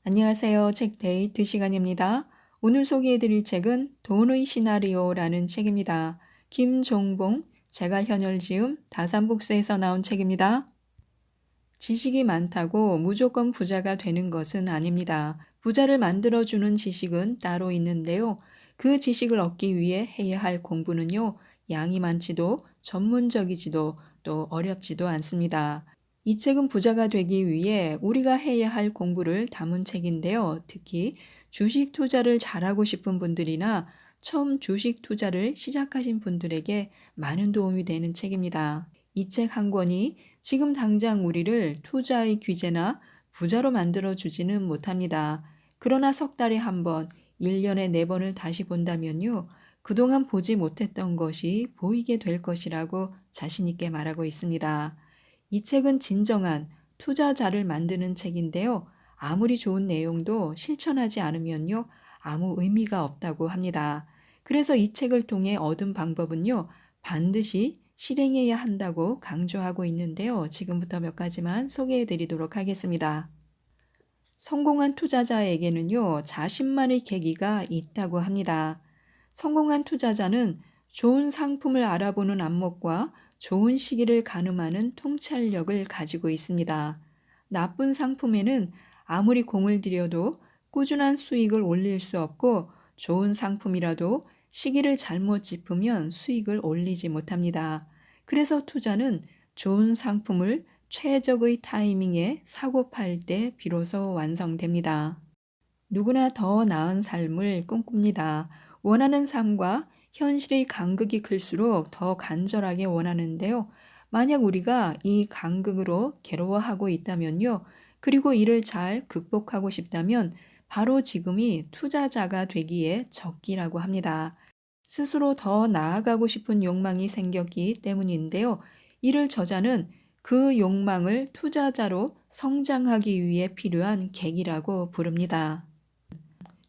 안녕하세요. 책 데이트 시간입니다. 오늘 소개해드릴 책은 돈의 시나리오라는 책입니다. 김종봉, 제갈현혈지음, 다산북스에서 나온 책입니다. 지식이 많다고 무조건 부자가 되는 것은 아닙니다. 부자를 만들어주는 지식은 따로 있는데요. 그 지식을 얻기 위해 해야 할 공부는요, 양이 많지도 전문적이지도 또 어렵지도 않습니다. 이 책은 부자가 되기 위해 우리가 해야 할 공부를 담은 책인데요. 특히 주식 투자를 잘하고 싶은 분들이나 처음 주식 투자를 시작하신 분들에게 많은 도움이 되는 책입니다. 이 책 한 권이 지금 당장 우리를 투자의 규제나 부자로 만들어 주지는 못합니다. 그러나 석 달에 한 번, 1년에 4번을 다시 본다면요. 그동안 보지 못했던 것이 보이게 될 것이라고 자신 있게 말하고 있습니다. 이 책은 진정한 투자자를 만드는 책인데요. 아무리 좋은 내용도 실천하지 않으면요. 아무 의미가 없다고 합니다. 그래서 이 책을 통해 얻은 방법은요. 반드시 실행해야 한다고 강조하고 있는데요. 지금부터 몇 가지만 소개해 드리도록 하겠습니다. 성공한 투자자에게는요, 자신만의 계기가 있다고 합니다. 성공한 투자자는 좋은 상품을 알아보는 안목과 좋은 시기를 가늠하는 통찰력을 가지고 있습니다. 나쁜 상품에는 아무리 공을 들여도 꾸준한 수익을 올릴 수 없고 좋은 상품이라도 시기를 잘못 짚으면 수익을 올리지 못합니다. 그래서 투자는 좋은 상품을 최적의 타이밍에 사고 팔 때 비로소 완성됩니다. 누구나 더 나은 삶을 꿈꿉니다. 원하는 삶과 현실의 간극이 클수록 더 간절하게 원하는데요. 만약 우리가 이 간극으로 괴로워하고 있다면요. 그리고 이를 잘 극복하고 싶다면 바로 지금이 투자자가 되기에 적기라고 합니다. 스스로 더 나아가고 싶은 욕망이 생겼기 때문인데요. 이를 저자는 그 욕망을 투자자로 성장하기 위해 필요한 계기라고 부릅니다.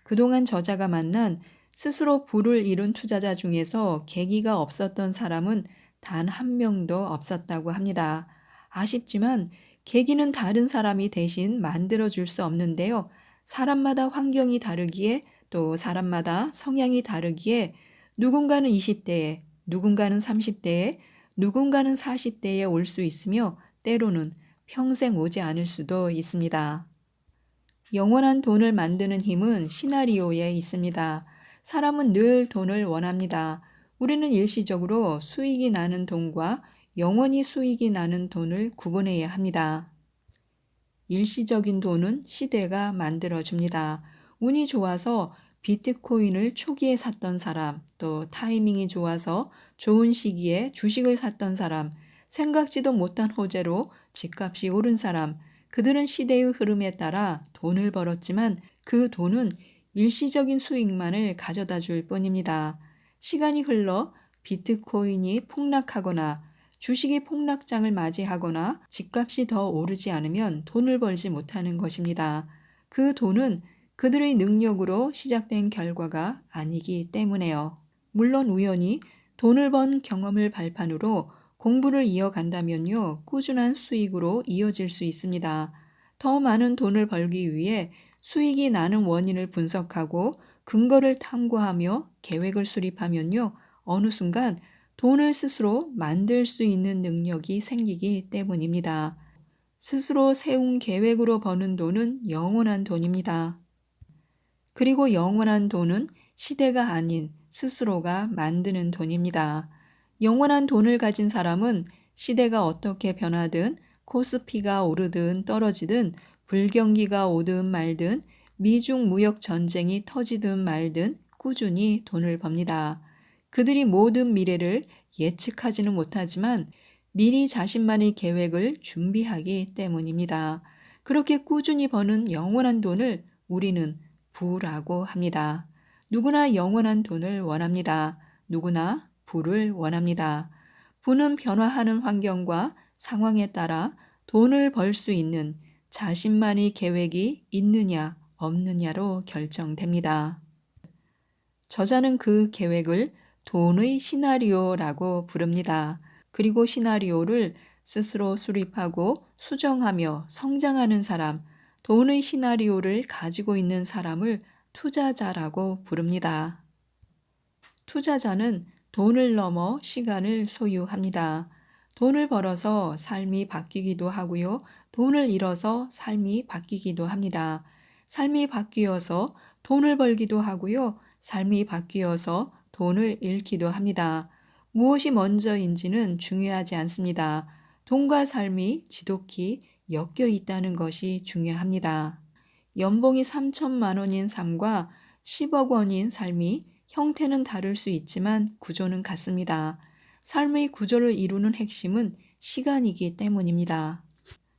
그동안 저자가 만난 스스로 부를 이룬 투자자 중에서 계기가 없었던 사람은 단 한 명도 없었다고 합니다. 아쉽지만 계기는 다른 사람이 대신 만들어 줄 수 없는데요. 사람마다 환경이 다르기에 또 사람마다 성향이 다르기에 누군가는 20대에, 누군가는 30대에, 누군가는 40대에 올 수 있으며 때로는 평생 오지 않을 수도 있습니다. 영원한 돈을 만드는 힘은 시나리오에 있습니다. 사람은 늘 돈을 원합니다. 우리는 일시적으로 수익이 나는 돈과 영원히 수익이 나는 돈을 구분해야 합니다. 일시적인 돈은 시대가 만들어줍니다. 운이 좋아서 비트코인을 초기에 샀던 사람, 또 타이밍이 좋아서 좋은 시기에 주식을 샀던 사람, 생각지도 못한 호재로 집값이 오른 사람, 그들은 시대의 흐름에 따라 돈을 벌었지만 그 돈은 일시적인 수익만을 가져다 줄 뿐입니다. 시간이 흘러 비트코인이 폭락하거나 주식이 폭락장을 맞이하거나 집값이 더 오르지 않으면 돈을 벌지 못하는 것입니다. 그 돈은 그들의 능력으로 시작된 결과가 아니기 때문에요. 물론 우연히 돈을 번 경험을 발판으로 공부를 이어간다면요, 꾸준한 수익으로 이어질 수 있습니다. 더 많은 돈을 벌기 위해 수익이 나는 원인을 분석하고 근거를 탐구하며 계획을 수립하면요, 어느 순간 돈을 스스로 만들 수 있는 능력이 생기기 때문입니다. 스스로 세운 계획으로 버는 돈은 영원한 돈입니다. 그리고 영원한 돈은 시대가 아닌 스스로가 만드는 돈입니다. 영원한 돈을 가진 사람은 시대가 어떻게 변하든 코스피가 오르든 떨어지든 불경기가 오든 말든 미중 무역 전쟁이 터지든 말든 꾸준히 돈을 법니다. 그들이 모든 미래를 예측하지는 못하지만 미리 자신만의 계획을 준비하기 때문입니다. 그렇게 꾸준히 버는 영원한 돈을 우리는 부라고 합니다. 누구나 영원한 돈을 원합니다. 누구나 부를 원합니다. 부는 변화하는 환경과 상황에 따라 돈을 벌 수 있는 자신만의 계획이 있느냐 없느냐로 결정됩니다. 저자는 그 계획을 돈의 시나리오라고 부릅니다. 그리고 시나리오를 스스로 수립하고 수정하며 성장하는 사람, 돈의 시나리오를 가지고 있는 사람을 투자자라고 부릅니다. 투자자는 돈을 넘어 시간을 소유합니다. 돈을 벌어서 삶이 바뀌기도 하고요. 돈을 잃어서 삶이 바뀌기도 합니다. 삶이 바뀌어서 돈을 벌기도 하고요. 삶이 바뀌어서 돈을 잃기도 합니다. 무엇이 먼저인지는 중요하지 않습니다. 돈과 삶이 지독히 엮여 있다는 것이 중요합니다. 연봉이 3천만 원인 삶과 10억 원인 삶이 형태는 다를 수 있지만 구조는 같습니다. 삶의 구조를 이루는 핵심은 시간이기 때문입니다.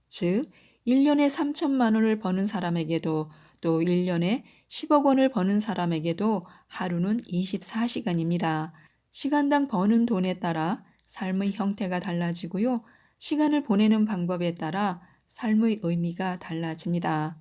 즉, 1년에 3천만 원을 버는 사람에게도 또 1년에 10억 원을 버는 사람에게도 하루는 24시간입니다. 시간당 버는 돈에 따라 삶의 형태가 달라지고요. 시간을 보내는 방법에 따라 삶의 의미가 달라집니다.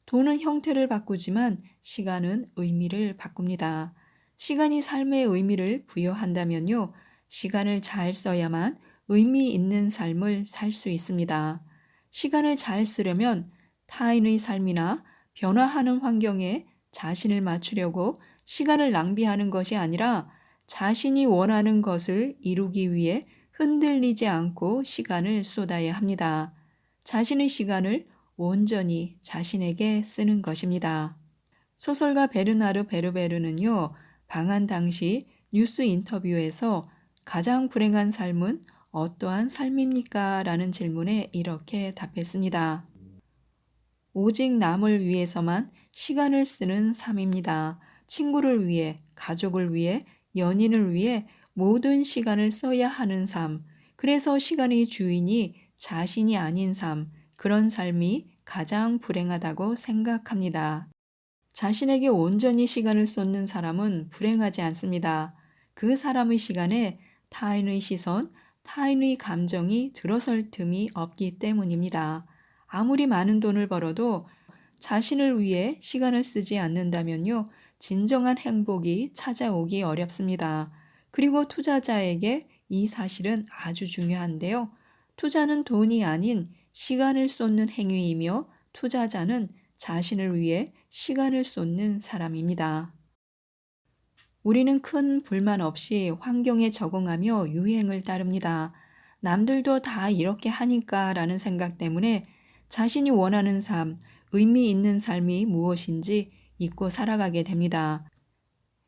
돈은 형태를 바꾸지만 시간은 의미를 바꿉니다. 시간이 삶의 의미를 부여한다면요. 시간을 잘 써야만 의미 있는 삶을 살 수 있습니다. 시간을 잘 쓰려면 타인의 삶이나 변화하는 환경에 자신을 맞추려고 시간을 낭비하는 것이 아니라 자신이 원하는 것을 이루기 위해 흔들리지 않고 시간을 쏟아야 합니다. 자신의 시간을 온전히 자신에게 쓰는 것입니다. 소설가 베르나르 베르베르는요, 방한 당시 뉴스 인터뷰에서 가장 불행한 삶은 어떠한 삶입니까? 라는 질문에 이렇게 답했습니다. 오직 남을 위해서만 시간을 쓰는 삶입니다. 친구를 위해, 가족을 위해, 연인을 위해 모든 시간을 써야 하는 삶. 그래서 시간의 주인이 자신이 아닌 삶, 그런 삶이 가장 불행하다고 생각합니다. 자신에게 온전히 시간을 쏟는 사람은 불행하지 않습니다. 그 사람의 시간에 타인의 시선, 타인의 감정이 들어설 틈이 없기 때문입니다. 아무리 많은 돈을 벌어도 자신을 위해 시간을 쓰지 않는다면요, 진정한 행복이 찾아오기 어렵습니다. 그리고 투자자에게 이 사실은 아주 중요한데요. 투자는 돈이 아닌 시간을 쏟는 행위이며 투자자는 자신을 위해 시간을 쏟는 사람입니다. 우리는 큰 불만 없이 환경에 적응하며 유행을 따릅니다. 남들도 다 이렇게 하니까 라는 생각 때문에 자신이 원하는 삶, 의미 있는 삶이 무엇인지 잊고 살아가게 됩니다.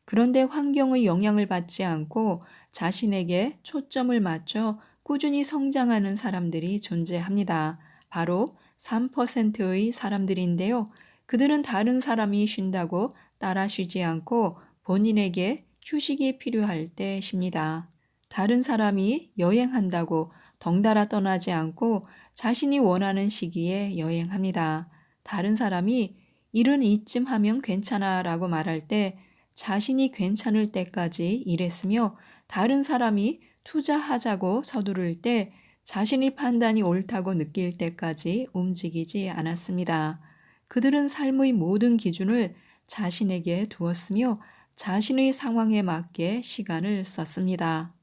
그런데 환경의 영향을 받지 않고 자신에게 초점을 맞춰 꾸준히 성장하는 사람들이 존재합니다. 바로 3%의 사람들인데요. 그들은 다른 사람이 쉰다고 따라 쉬지 않고 본인에게 휴식이 필요할 때 쉽니다. 다른 사람이 여행한다고 덩달아 떠나지 않고 자신이 원하는 시기에 여행합니다. 다른 사람이 일은 이쯤 하면 괜찮아 라고 말할 때 자신이 괜찮을 때까지 일했으며 다른 사람이 투자하자고 서두를 때 자신의 판단이 옳다고 느낄 때까지 움직이지 않았습니다. 그들은 삶의 모든 기준을 자신에게 두었으며 자신의 상황에 맞게 시간을 썼습니다.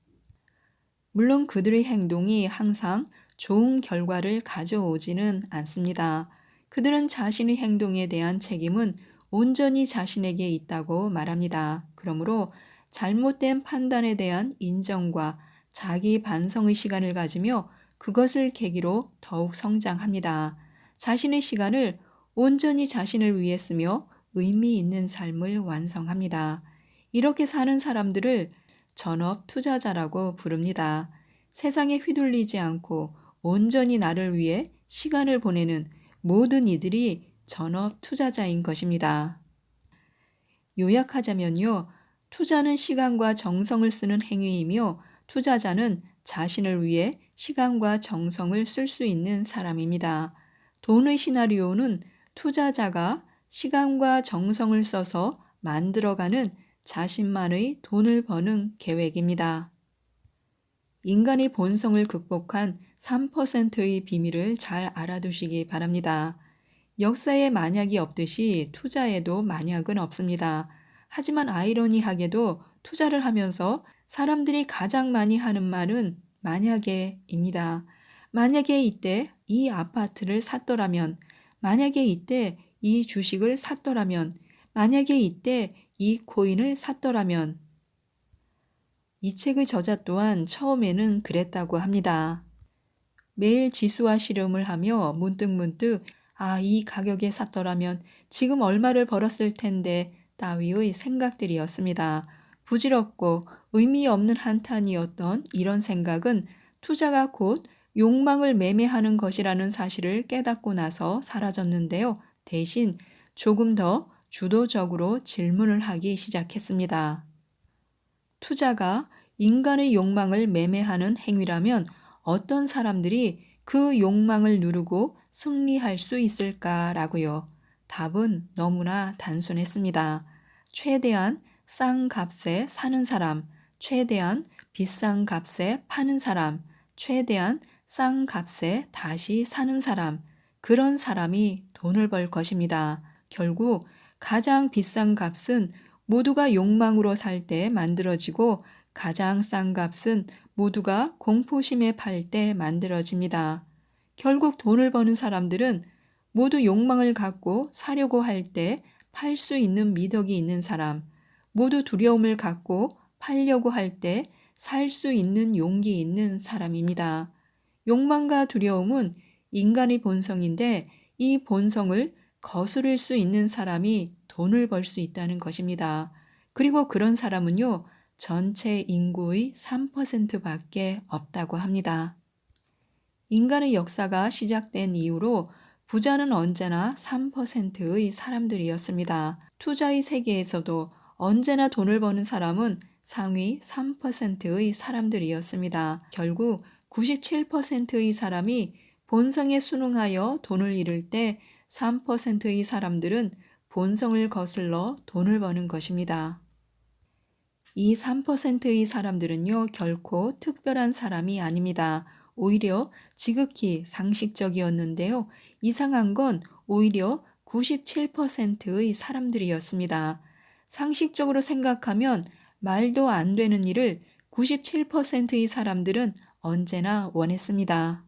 물론 그들의 행동이 항상 좋은 결과를 가져오지는 않습니다. 그들은 자신의 행동에 대한 책임은 온전히 자신에게 있다고 말합니다. 그러므로 잘못된 판단에 대한 인정과 자기 반성의 시간을 가지며 그것을 계기로 더욱 성장합니다. 자신의 시간을 온전히 자신을 위해 쓰며 의미 있는 삶을 완성합니다. 이렇게 사는 사람들을 전업 투자자라고 부릅니다. 세상에 휘둘리지 않고 온전히 나를 위해 시간을 보내는 모든 이들이 전업 투자자인 것입니다. 요약하자면요. 투자는 시간과 정성을 쓰는 행위이며 투자자는 자신을 위해 시간과 정성을 쓸 수 있는 사람입니다. 돈의 시나리오는 투자자가 시간과 정성을 써서 만들어가는 자신만의 돈을 버는 계획입니다. 인간의 본성을 극복한 3%의 비밀을 잘 알아두시기 바랍니다. 역사에 만약이 없듯이 투자에도 만약은 없습니다. 하지만 아이러니하게도 투자를 하면서 사람들이 가장 많이 하는 말은 만약에입니다. 만약에 이때 이 아파트를 샀더라면, 만약에 이때 이 주식을 샀더라면, 만약에 이때 이 코인을 샀더라면. 이 책의 저자 또한 처음에는 그랬다고 합니다. 매일 지수와 씨름을 하며 문득문득 이 가격에 샀더라면 지금 얼마를 벌었을 텐데 따위의 생각들이었습니다. 부질없고 의미 없는 한탄이었던 이런 생각은 투자가 곧 욕망을 매매하는 것이라는 사실을 깨닫고 나서 사라졌는데요. 대신 조금 더 주도적으로 질문을 하기 시작했습니다. 투자가 인간의 욕망을 매매하는 행위라면 어떤 사람들이 그 욕망을 누르고 승리할 수 있을까라고요. 답은 너무나 단순했습니다. 최대한 싼 값에 사는 사람, 최대한 비싼 값에 파는 사람, 최대한 싼 값에 다시 사는 사람, 그런 사람이 돈을 벌 것입니다. 결국 가장 비싼 값은 모두가 욕망으로 살 때 만들어지고 가장 싼 값은 모두가 공포심에 팔 때 만들어집니다. 결국 돈을 버는 사람들은 모두 욕망을 갖고 사려고 할 때 팔 수 있는 미덕이 있는 사람, 모두 두려움을 갖고 팔려고 할 때 살 수 있는 용기 있는 사람입니다. 욕망과 두려움은 인간의 본성인데 이 본성을 거스를 수 있는 사람이 돈을 벌 수 있다는 것입니다. 그리고 그런 사람은요, 전체 인구의 3%밖에 없다고 합니다. 인간의 역사가 시작된 이후로 부자는 언제나 3%의 사람들이었습니다. 투자의 세계에서도 언제나 돈을 버는 사람은 상위 3%의 사람들이었습니다. 결국 97%의 사람이 본성에 순응하여 돈을 잃을 때 3%의 사람들은 본성을 거슬러 돈을 버는 것입니다. 이 3%의 사람들은요, 결코 특별한 사람이 아닙니다. 오히려 지극히 상식적이었는데요. 이상한 건 오히려 97%의 사람들이었습니다. 상식적으로 생각하면 말도 안 되는 일을 97%의 사람들은 언제나 원했습니다.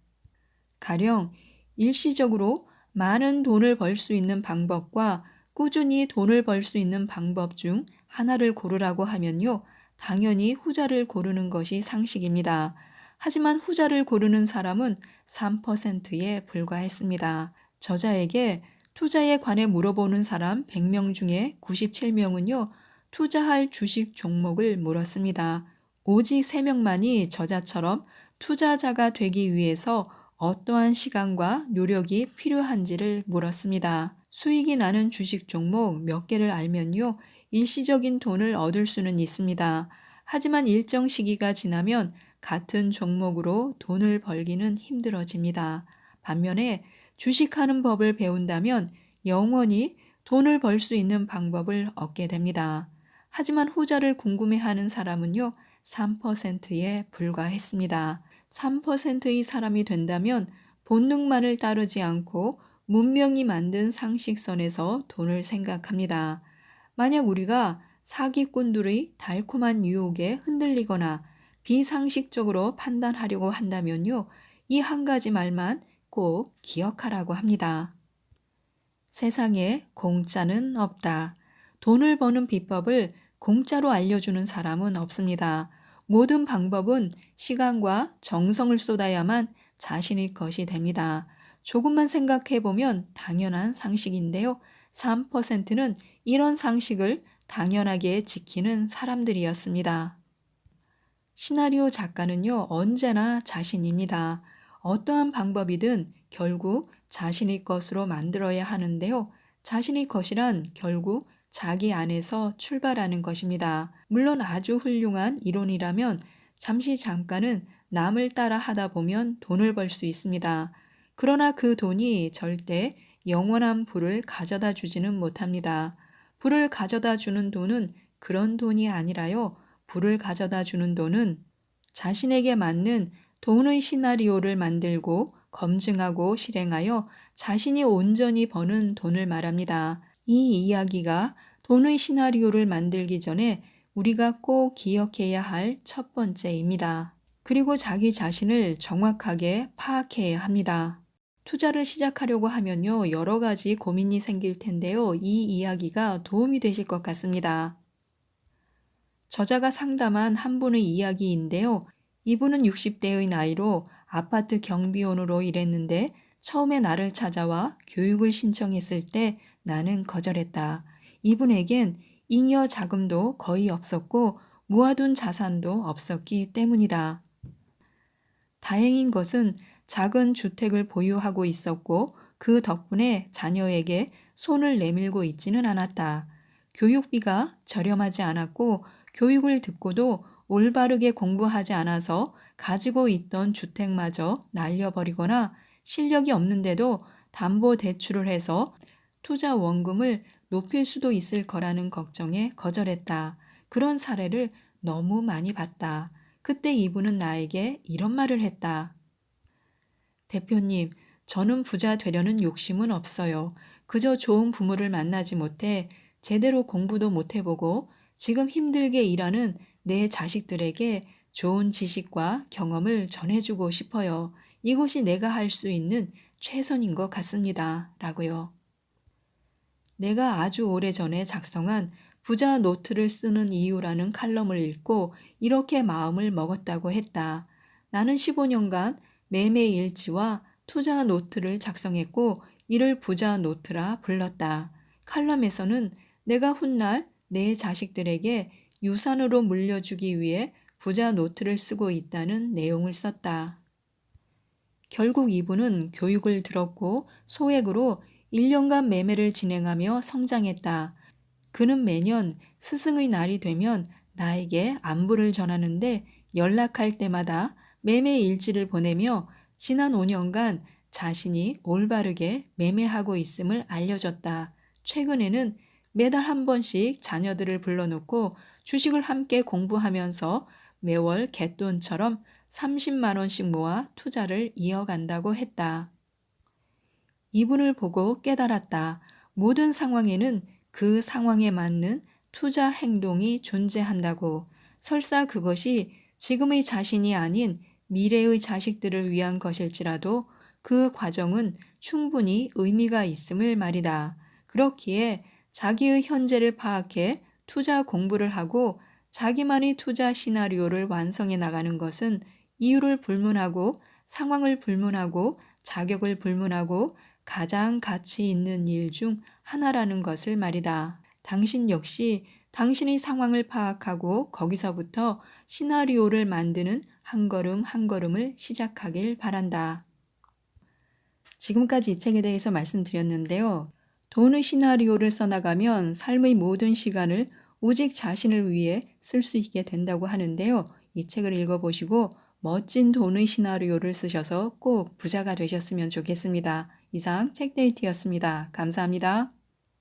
가령 일시적으로 많은 돈을 벌 수 있는 방법과 꾸준히 돈을 벌 수 있는 방법 중 하나를 고르라고 하면요. 당연히 후자를 고르는 것이 상식입니다. 하지만 후자를 고르는 사람은 3%에 불과했습니다. 저자에게 투자에 관해 물어보는 사람 100명 중에 97명은요. 투자할 주식 종목을 물었습니다. 오직 3명만이 저자처럼 투자자가 되기 위해서 어떠한 시간과 노력이 필요한지를 물었습니다. 수익이 나는 주식 종목 몇 개를 알면요. 일시적인 돈을 얻을 수는 있습니다. 하지만 일정 시기가 지나면 같은 종목으로 돈을 벌기는 힘들어집니다. 반면에 주식하는 법을 배운다면 영원히 돈을 벌 수 있는 방법을 얻게 됩니다. 하지만 후자를 궁금해하는 사람은요, 3%에 불과했습니다. 3%의 사람이 된다면 본능만을 따르지 않고 문명이 만든 상식선에서 돈을 생각합니다. 만약 우리가 사기꾼들의 달콤한 유혹에 흔들리거나 비상식적으로 판단하려고 한다면요, 이 한 가지 말만 꼭 기억하라고 합니다. 세상에 공짜는 없다. 돈을 버는 비법을 공짜로 알려주는 사람은 없습니다. 모든 방법은 시간과 정성을 쏟아야만 자신의 것이 됩니다. 조금만 생각해 보면 당연한 상식인데요. 3%는 이런 상식을 당연하게 지키는 사람들이었습니다. 시나리오 작가는요, 언제나 자신입니다. 어떠한 방법이든 결국 자신의 것으로 만들어야 하는데요. 자신의 것이란 결국 자기 안에서 출발하는 것입니다. 물론 아주 훌륭한 이론이라면 잠깐은 남을 따라 하다 보면 돈을 벌 수 있습니다. 그러나 그 돈이 절대 영원한 부를 가져다 주지는 못합니다. 부를 가져다 주는 돈은 그런 돈이 아니라요. 부를 가져다 주는 돈은 자신에게 맞는 돈의 시나리오를 만들고 검증하고 실행하여 자신이 온전히 버는 돈을 말합니다. 이 이야기가 돈의 시나리오를 만들기 전에 우리가 꼭 기억해야 할 첫 번째입니다. 그리고 자기 자신을 정확하게 파악해야 합니다. 투자를 시작하려고 하면요, 여러 가지 고민이 생길 텐데요. 이 이야기가 도움이 되실 것 같습니다. 저자가 상담한 한 분의 이야기인데요. 이분은 60대의 나이로 아파트 경비원으로 일했는데 처음에 나를 찾아와 교육을 신청했을 때 나는 거절했다. 이분에겐 잉여 자금도 거의 없었고 모아둔 자산도 없었기 때문이다. 다행인 것은 작은 주택을 보유하고 있었고 그 덕분에 자녀에게 손을 내밀고 있지는 않았다. 교육비가 저렴하지 않았고 교육을 듣고도 올바르게 공부하지 않아서 가지고 있던 주택마저 날려버리거나 실력이 없는데도 담보 대출을 해서 투자 원금을 높일 수도 있을 거라는 걱정에 거절했다. 그런 사례를 너무 많이 봤다. 그때 이분은 나에게 이런 말을 했다. 대표님, 저는 부자 되려는 욕심은 없어요. 그저 좋은 부모를 만나지 못해 제대로 공부도 못 해보고 지금 힘들게 일하는 내 자식들에게 좋은 지식과 경험을 전해주고 싶어요. 이것이 내가 할 수 있는 최선인 것 같습니다. 라고요. 내가 아주 오래전에 작성한 부자 노트를 쓰는 이유라는 칼럼을 읽고 이렇게 마음을 먹었다고 했다. 나는 15년간 매매 일지와 투자 노트를 작성했고 이를 부자 노트라 불렀다. 칼럼에서는 내가 훗날 내 자식들에게 유산으로 물려주기 위해 부자 노트를 쓰고 있다는 내용을 썼다. 결국 이분은 교육을 들었고 소액으로 1년간 매매를 진행하며 성장했다. 그는 매년 스승의 날이 되면 나에게 안부를 전하는데 연락할 때마다 매매 일지를 보내며 지난 5년간 자신이 올바르게 매매하고 있음을 알려줬다. 최근에는 매달 한 번씩 자녀들을 불러놓고 주식을 함께 공부하면서 매월 갯돈처럼 30만 원씩 모아 투자를 이어간다고 했다. 이분을 보고 깨달았다. 모든 상황에는 그 상황에 맞는 투자 행동이 존재한다고. 설사 그것이 지금의 자신이 아닌 미래의 자식들을 위한 것일지라도 그 과정은 충분히 의미가 있음을 말이다. 그렇기에 자기의 현재를 파악해 투자 공부를 하고 자기만의 투자 시나리오를 완성해 나가는 것은 이유를 불문하고 상황을 불문하고 자격을 불문하고 가장 가치 있는 일 중 하나라는 것을 말이다. 당신 역시 당신의 상황을 파악하고 거기서부터 시나리오를 만드는 한 걸음 한 걸음을 시작하길 바란다. 지금까지 이 책에 대해서 말씀드렸는데요. 돈의 시나리오를 써나가면 삶의 모든 시간을 오직 자신을 위해 쓸 수 있게 된다고 하는데요. 이 책을 읽어보시고 멋진 돈의 시나리오를 쓰셔서 꼭 부자가 되셨으면 좋겠습니다. 이상 책데이트였습니다. 감사합니다.